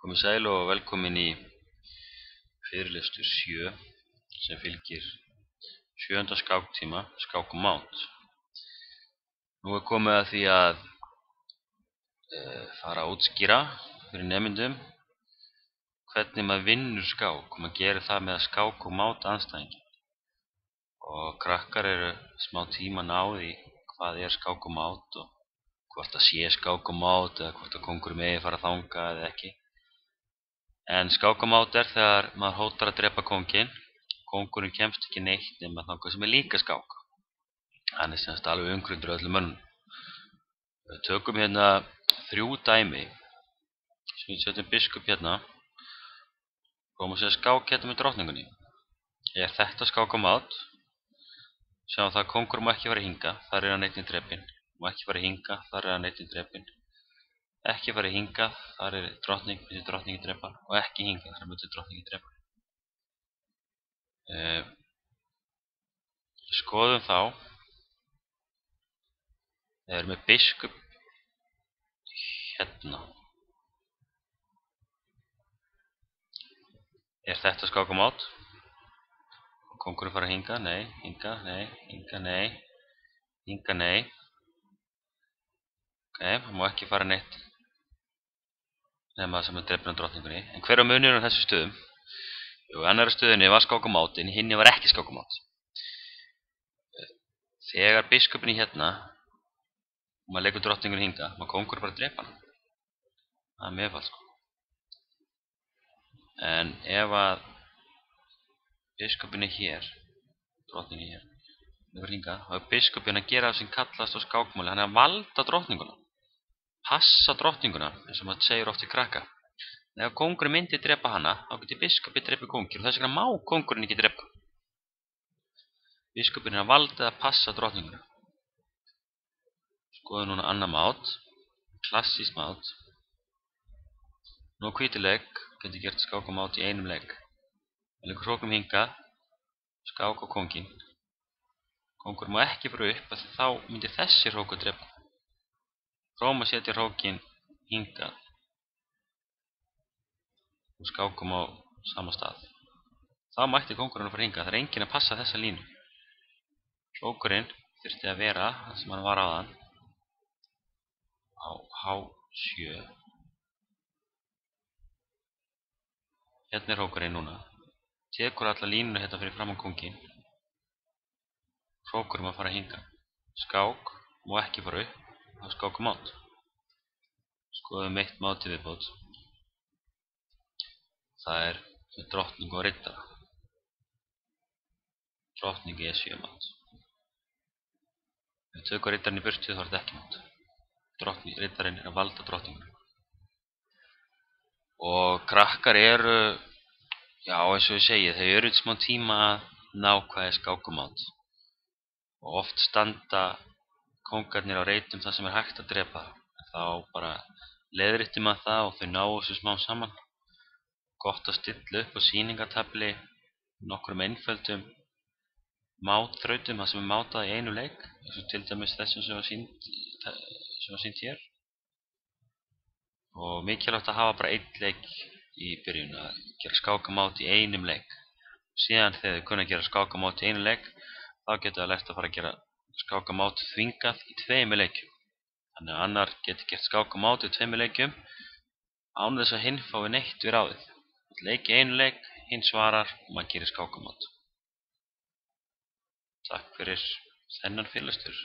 Komið sæl og velkomin í fyrirlestur 7 sem fylgir 7. skáktíma, skák og mát. Nú er komið að því að fara að útskýra fyrir nemendum hvernig maður vinnur skák og maður gerir það með að skák og mát andstæðingi. Og krakkar eru smá tíma náði hvað er skák og mát og hvort það sé skák og mát eða hvort að kóngur megi fara þangað eða ekki. En skák og mát er þegar maður hótar að drepa kónginn. Kóngurinn kemst ekki neitt nema þangað sem er líka skák. Hann er semst alveg umkringdur öllum mönnum. Við tökum hérna 3 dæmi. Sem við setjum biskup hérna. Komum sér skák hérna með drottningunni. Er þetta skák og mát? Sjáum það að kóngur má ekki fara hingað, þar er hann einnig drepinn. Má ekki fara hingað, þar er hann einnig drepinn. Ekki fara hingað, þar er drottning, myndi drottningi drepa, og ekki hingað, þar myndi drottningi drepa. Skoðum þá. Við erum með biskup hérna. Er þetta skák og mát? Kóngurinn fara hingað, nei, hingað, nei, hingað, nei, hingað, nei. Ok, hann má ekki fara neitt nema það sem er drepinn á drottningunni. En hver á munurinn á þessu stöðum? Jú, annarri stöðunni var skák og mát, en hinni var ekki skák og mát. Þegar biskupinn er hérna og maður leikur drottningunni hingað, má kóngur bara drepa hann. Það er meðfall, sko. En ef að biskupinn er hér, drottningin hér, þá er biskupinn að gera það sem kallast á skákmáli, hann er að valda drottninguna. Passa drottninguna, eins og maður segir oft í krakka. Ef kóngurinn myndi drepa hana, þá getur biskupinn drepið kónginn og þess vegna má kóngurinn ekki drepa. Biskupinn er að valda að passa drottninguna. Skoðum núna annað mát, klassískt mát. Nú hvíti legg, getur gert skák og mát í einum legg. Það leikur hrókum hingað, skák og kónginn. Kóngur má ekki fara upp, af því þá myndi þessi hrókur drepa. Prófum að setja hrókinn hingað og skákum á sama stað. Þá mætti kóngurinn að fara hingað, það er enginn að passa þessa línu. Hrókurinn þyrfti að vera það sem hann var áðan á H7. Hérna er hrókurinn núna. Tekur alla línuna hérna fyrir fram á kónginn. Hrókurinn má fara hingað. Skák má ekki fara upp. Það er skák og mát. Skoðum eitt mát í viðbót. Það er með drottning og riddara. Drottning í E7 mát. Ef við tökum riddarinn í burtu þá er þetta ekki mát. Riddarinn er að valda drottningunum. Og krakkar eru, já eins og ég segi, þau eru smá tíma að ná hvað er skák og mát. Og oft standa kóngarnir á reitum það sem er hægt að drepa. Þá bara leiðréttir maður það og þau ná þessu smá saman. Gott að stilla upp á sýningatabli nokkrum einföldum mátþrautum, það sem er mátað í einu leik, eins og til dæmis þessum sem var sýnt hér. Og mikilvægt að hafa bara einn leik í byrjun, að gera skák og mát í einum leik. Síðan þegar þau kunna að gera skák og mát í einu leik, þá getur það lært að fara að gera skák og mát þvingað í 2 leikjum. Þannig að annar getur gert skák og mát í 2 leikjum án þess að hinn fái neitt við ráðið. Leik í einu leik, hinn svarar og maður gerir skák og mát. Takk fyrir þennan fyrirlestur.